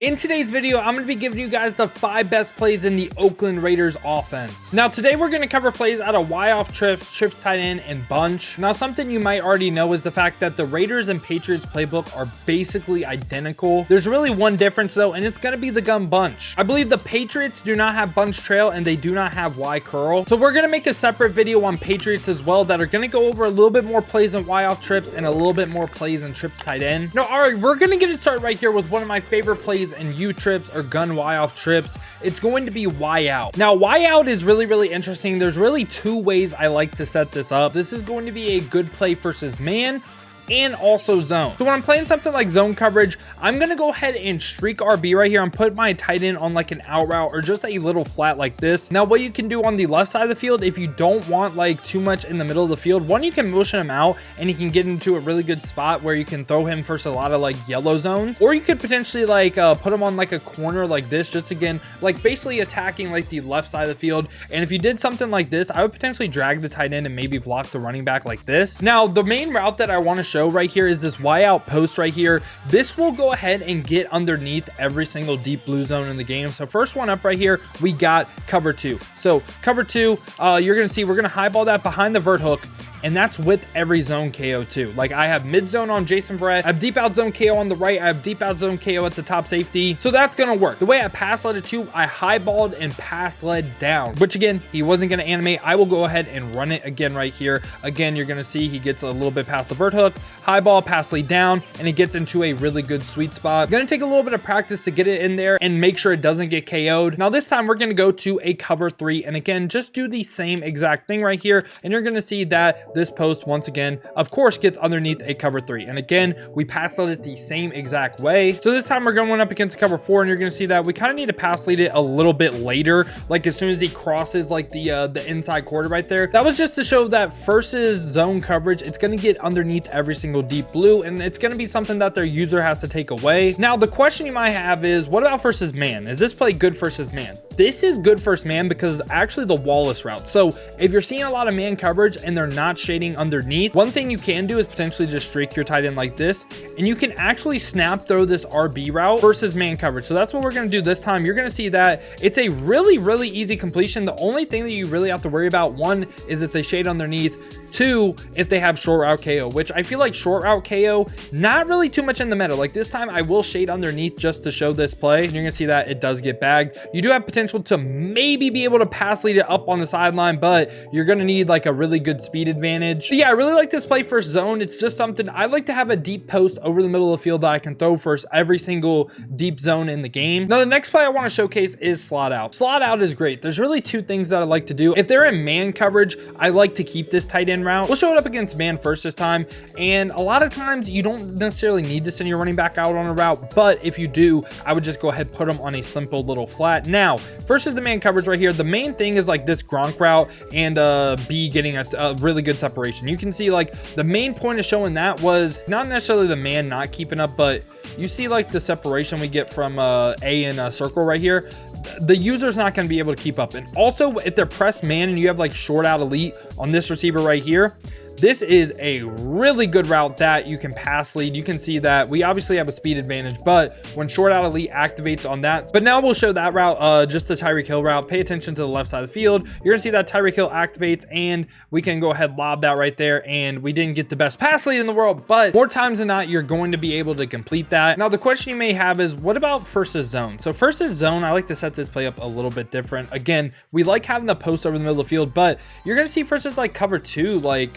In today's video, I'm going to be giving you guys the 5 best plays in the Oakland Raiders offense. Now, today we're going to cover plays out of Y-off trips, trips tight end, and bunch. Now, something you might already know is the fact that the Raiders and Patriots playbook are basically identical. There's really one difference though, and it's going to be the gun bunch. I believe the Patriots do not have bunch trail and they do not have Y curl. So we're going to make a separate video on Patriots as well that are going to go over a little bit more plays in Y-off trips and a little bit more plays in trips tight end. Now, all right, we're going to get it started right here with one of my favorite plays and U trips or gun Y off trips. It's going to be Y out. Now, Y out is really interesting. There's really 2 ways I like to set this up. This is going to be a good play versus man and also zone. So when I'm playing something like zone coverage, I'm gonna go ahead and streak RB right here and put my tight end on like an out route or just a little flat like this. Now, what you can do on the left side of the field, if you don't want like too much in the middle of the field, one, you can motion him out and he can get into a really good spot where you can throw him versus a lot of like yellow zones, or you could potentially like put him on like a corner like this, just again like basically attacking like the left side of the field. And if you did something like this, I would potentially drag the tight end and maybe block the running back like this. Now, the main route that I want to show right here is this Y out post right here. This will go ahead and get underneath every single deep blue zone in the game. So first one up right here, we got cover 2. So cover 2, you're gonna see we're gonna highball that behind the vert hook, and that's with every zone KO too. Like I have mid zone on Jason Verrett, I have deep out zone KO on the right, I have deep out zone KO at the top safety. So that's gonna work. The way I pass led it too, I highballed and pass led down, which again, he wasn't gonna animate. I will go ahead and run it again right here. Again, you're gonna see he gets a little bit past the vert hook, highball, pass lead down, and it gets into a really good sweet spot. Gonna take a little bit of practice to get it in there and make sure it doesn't get KO'd. Now this time we're gonna go to a cover 3, and again, just do the same exact thing right here, and you're gonna see that this post once again, of course, gets underneath a cover 3. And again, we pass lead it the same exact way. So this time we're going up against cover 4, and you're gonna see that we kind of need to pass lead it a little bit later, like as soon as he crosses like the inside quarter right there. That was just to show that versus zone coverage, it's gonna get underneath every single deep blue, and it's going to be something that their user has to take away. Now, the question you might have is, what about versus man? Is this play good versus man? This is good versus man because it's actually the Wallace route. So if you're seeing a lot of man coverage and they're not shading underneath, one thing you can do is potentially just streak your tight end like this, and you can actually snap throw this RB route versus man coverage. So that's what we're going to do this time. You're going to see that it's a really easy completion. The only thing that you really have to worry about, one, is if they shade underneath. 2, if they have short route KO, which I feel like short route KO, not really too much in the meta. Like this time I will shade underneath just to show this play. And you're gonna see that it does get bagged. You do have potential to maybe be able to pass lead it up on the sideline, but you're gonna need like a really good speed advantage. But yeah, I really like this play first zone. It's just something I like to have a deep post over the middle of the field that I can throw first every single deep zone in the game. Now the next play I want to showcase is slot out. Slot out is great. There's really 2 things that I like to do. If they're in man coverage, I like to keep this tight end route. We'll show it up against man first this time, and a lot of times you don't necessarily need to send your running back out on a route, but if you do, I would just go ahead put them on a simple little flat. Now versus the man coverage right here, the main thing is like this Gronk route and B getting a really good separation. You can see like the main point of showing that was not necessarily the man not keeping up, but you see like the separation we get from A in a circle right here. The user's not going to be able to keep up. And also if they're pressed man and you have like short out elite on this receiver right here, this is a really good route that you can pass lead. You can see that we obviously have a speed advantage, but when short out elite activates on that. But now we'll show that route, just the Tyreek Hill route. Pay attention to the left side of the field. You're gonna see that Tyreek Hill activates, and we can go ahead lob that right there. And we didn't get the best pass lead in the world, but more times than not, you're going to be able to complete that. Now the question you may have is, what about versus zone? So versus zone, I like to set this play up a little bit different. Again, we like having the post over the middle of the field, but you're gonna see versus like cover 2, like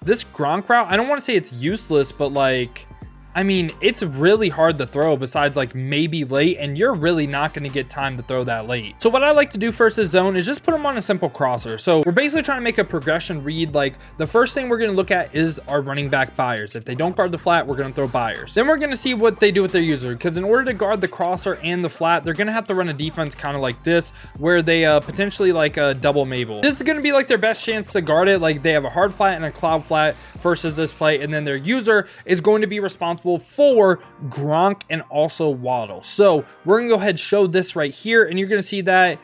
this Gronk route, I don't want to say it's useless, but like, I mean, it's really hard to throw besides like maybe late, and you're really not going to get time to throw that late. So what I like to do first is zone is just put them on a simple crosser. So we're basically trying to make a progression read. Like the first thing we're going to look at is our running back buyers. If they don't guard the flat, we're going to throw buyers. Then we're going to see what they do with their user, because in order to guard the crosser and the flat, they're going to have to run a defense kind of like this, where they potentially like a double Mabel. This is going to be like their best chance to guard it. Like they have a hard flat and a cloud flat versus this play, and then their user is going to be responsible for Gronk and also Waddle. So we're gonna go ahead and show this right here, and you're gonna see that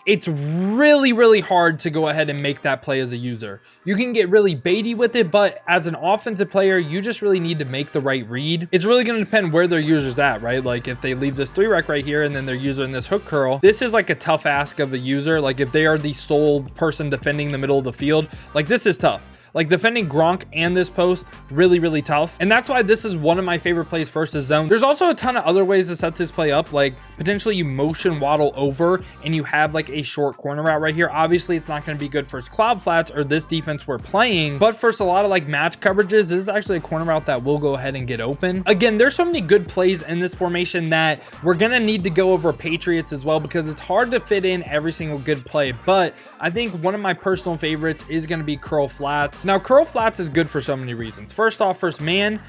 it's really hard to go ahead and make that play as a user. You can get really baity with it, but as an offensive player, you just really need to make the right read. It's really going to depend where their user's at, right? Like if they leave this 3-rec right here and then they're using this hook curl, this is like a tough ask of a user. Like if they are the sole person defending the middle of the field, like this is tough. Like defending Gronk and this post, really tough. And that's why this is one of my favorite plays versus zone. There's also a ton of other ways to set this play up. Like potentially you motion waddle over and you have like a short corner route right here. Obviously it's not going to be good for cloud flats or this defense we're playing, but for a lot of like match coverages, this is actually a corner route that will go ahead and get open. Again, there's so many good plays in this formation that we're going to need to go over Patriots as well, because it's hard to fit in every single good play. But I think one of my personal favorites is going to be curl flats. Now, curl flats is good for so many reasons. First off, first man,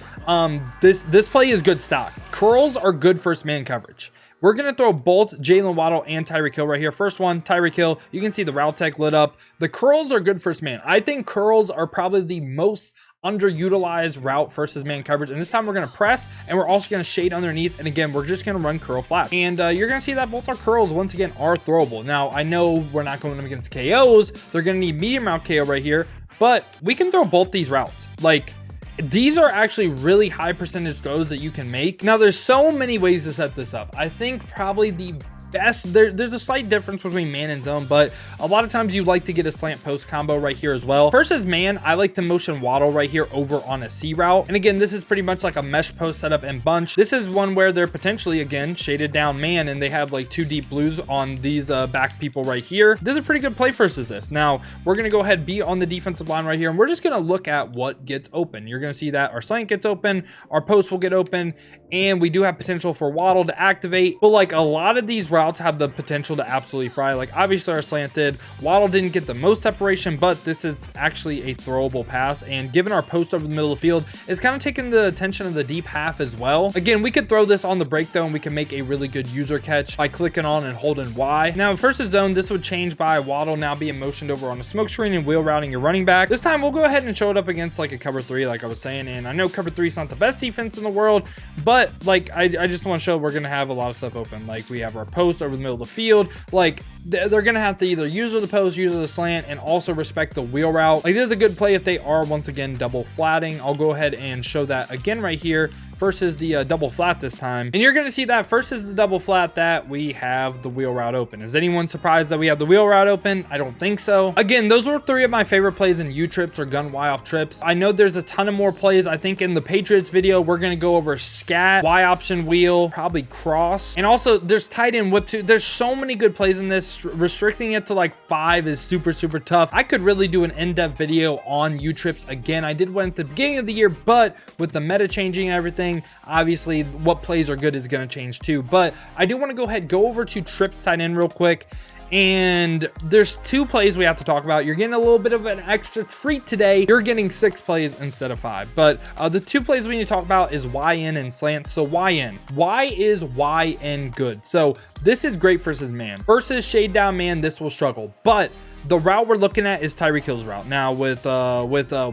this play is good stock. Curls are good first man coverage. We're going to throw both Jalen Waddle and Tyreek Hill right here. First one, Tyreek Hill. You can see the route tech lit up. The curls are good first man. I think curls are probably the most underutilized route versus man coverage. And this time we're going to press and we're also going to shade underneath. And again, we're just going to run curl flat. And you're going to see that both our curls, once again, are throwable. Now, I know we're not going them against KOs. They're going to need medium route KO right here, but we can throw both these routes. Like, these are actually really high percentage throws that you can make. Now, there's so many ways to set this up. I think probably the best, there's a slight difference between man and zone, but a lot of times you like to get a slant post combo right here as well. Versus man, I like the motion waddle right here over on a C route. And again, this is pretty much like a mesh post setup and bunch. This is one where they're potentially, again, shaded down man, and they have like 2 deep blues on these back people right here. This is a pretty good play versus this. Now, we're going to go ahead and be on the defensive line right here, and we're just going to look at what gets open. You're going to see that our slant gets open, our post will get open, and we do have potential for waddle to activate. But like a lot of these routes have the potential to absolutely fry. Like obviously our slanted, Waddle didn't get the most separation, but this is actually a throwable pass. And given our post over the middle of the field, it's kind of taking the attention of the deep half as well. Again, we could throw this on the break though, and we can make a really good user catch by clicking on and holding Y. Now versus zone, this would change by Waddle now being motioned over on a smoke screen and wheel routing your running back. This time we'll go ahead and show it up against like a cover 3, like I was saying. And I know cover 3 is not the best defense in the world, but like I just want to show we're going to have a lot of stuff open. Like we have our post over the middle of the field. Like they're going to have to either use the post, use the slant, and also respect the wheel route. Like this is a good play if they are once again double flatting. I'll go ahead and show that again right here versus the double flat this time. And you're going to see that versus the double flat that we have the wheel route open. Is anyone surprised that we have the wheel route open? I don't think so. Again, those were 3 of my favorite plays in U trips or gun Y off trips. I know there's a ton of more plays. I think in the Patriots video, we're going to go over scat, Y option wheel, probably cross. And also there's tight end whip too. There's so many good plays in this. Restricting it to like 5 is super tough. I could really do an in-depth video on U trips. Again, I did one at the beginning of the year, but with the meta changing and everything, obviously what plays are good is going to change too. But I do want to go over to trips tight end real quick. And there's 2 plays we have to talk about. You're getting a little bit of an extra treat today. You're getting 6 plays instead of 5. But the 2 plays we need to talk about is YN and slant. So YN. Why is YN good? So this is great versus man. Versus shade down man, this will struggle. But the route we're looking at is Tyreek Hill's route. Now with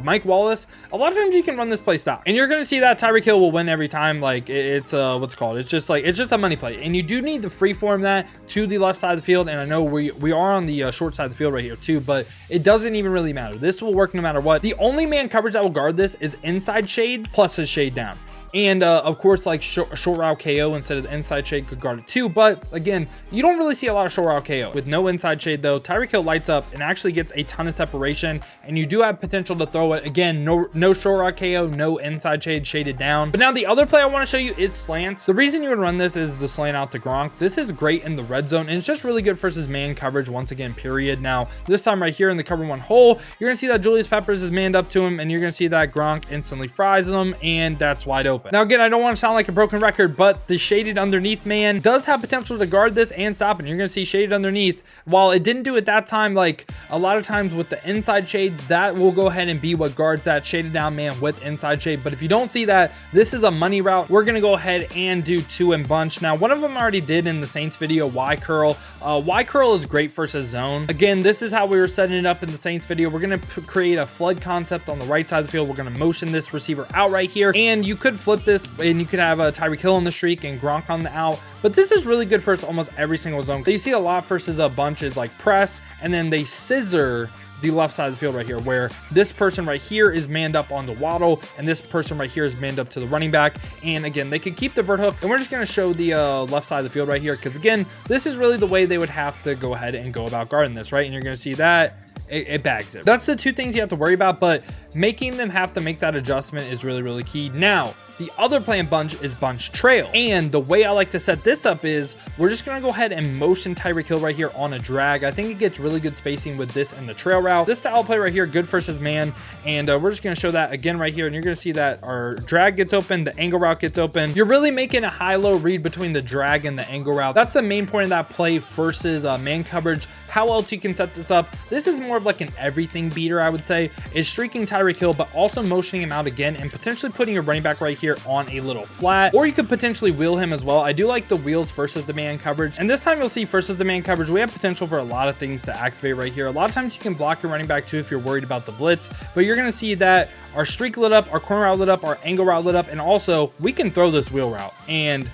Mike Wallace, a lot of times you can run this play stop, and you're going to see that Tyreek Hill will win every time. Like it's what's called, it's just a money play, and you do need to freeform that to the left side of the field. And I know we are on the short side of the field right here too, but it doesn't even really matter. This will work no matter what. The only man coverage that will guard this is inside shades plus his shade down. And of course, like short route KO instead of the inside shade could guard it too. But again, you don't really see a lot of short route KO. With no inside shade though, Tyreek Hill lights up and actually gets a ton of separation. And you do have potential to throw it. Again, no short route KO, no inside shade shaded down. But now the other play I want to show you is slants. The reason you would run this is the slant out to Gronk. This is great in the red zone, and it's just really good versus man coverage once again, period. Now, this time right here in the cover 1 hole, you're going to see that Julius Peppers is manned up to him, and you're going to see that Gronk instantly fries him, and that's wide open. Now again, I don't want to sound like a broken record, but the shaded underneath man does have potential to guard this and stop it. You're going to see shaded underneath. While it didn't do it that time, like a lot of times with the inside shades, that will go ahead and be what guards that shaded down man with inside shade. But if you don't see that, this is a money route. We're going to go ahead and do 2 in bunch. Now, one of them I already did in the Saints video, Y curl. Y curl is great versus zone. Again, this is how we were setting it up in the Saints video. We're going to create a flood concept on the right side of the field. We're going to motion this receiver out right here, and you could flip flip this and you could have a Tyreek Hill on the streak and Gronk on the out. But this is really good versus almost every single zone. You see a lot versus a bunch is like press, and then they scissor the left side of the field right here, where this person right here is manned up on the Waddle and this person right here is manned up to the running back. And again, they can keep the vert hook, and we're just going to show the left side of the field right here, because again, this is really the way they would have to go ahead and go about guarding this, right? And you're going to see that it bags it. That's the two things you have to worry about, but making them have to make that adjustment is really, really key. Now, the other play in bunch is bunch trail. And the way I like to set this up is we're just going to go ahead and motion Tyreek Hill right here on a drag. I think it gets really good spacing with this and the trail route. This style play right here, good versus man. And we're just going to show that again right here. And you're going to see that our drag gets open, the angle route gets open. You're really making a high-low read between the drag and the angle route. That's the main point of that play versus man coverage. How else you can set this up? This is more of like an everything beater, I would say, is streaking Tyreek Hill, but also motioning him out again and potentially putting your running back right here on a little flat, or you could potentially wheel him as well. I do like the wheels versus the man coverage, and this time you'll see versus the man coverage, we have potential for a lot of things to activate right here. A lot of times you can block your running back too if you're worried about the blitz, but you're going to see that our streak lit up, our corner route lit up, our angle route lit up, and also we can throw this wheel route. And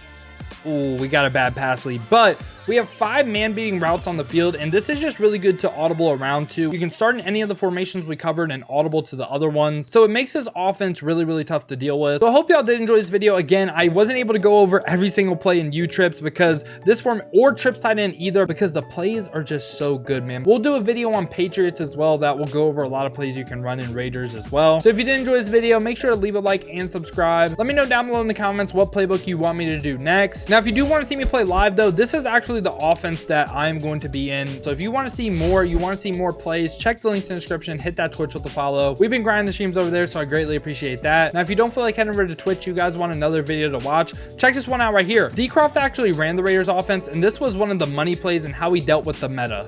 ooh, we got a bad pass lead, but we have 5 man-beating routes on the field, and this is just really good to audible around to. You can start in any of the formations we covered and audible to the other ones, so it makes this offense really, really tough to deal with. So I hope y'all did enjoy this video. Again, I wasn't able to go over every single play in U-trips because this form, or trips tight end either, because the plays are just so good, man. We'll do a video on Patriots as well that will go over a lot of plays you can run in Raiders as well. So if you did enjoy this video, make sure to leave a like and subscribe. Let me know down below in the comments what playbook you want me to do next. Now, if you do want to see me play live though, this is actually the offense that I'm going to be in. So if you want to see more, you want to see more plays, check the links in the description, hit that Twitch with the follow. We've been grinding the streams over there, so I greatly appreciate that. Now, if you don't feel like heading over to Twitch, you guys want another video to watch, check this one out right here. D Croft actually ran the Raiders offense, and this was one of the money plays and how he dealt with the meta.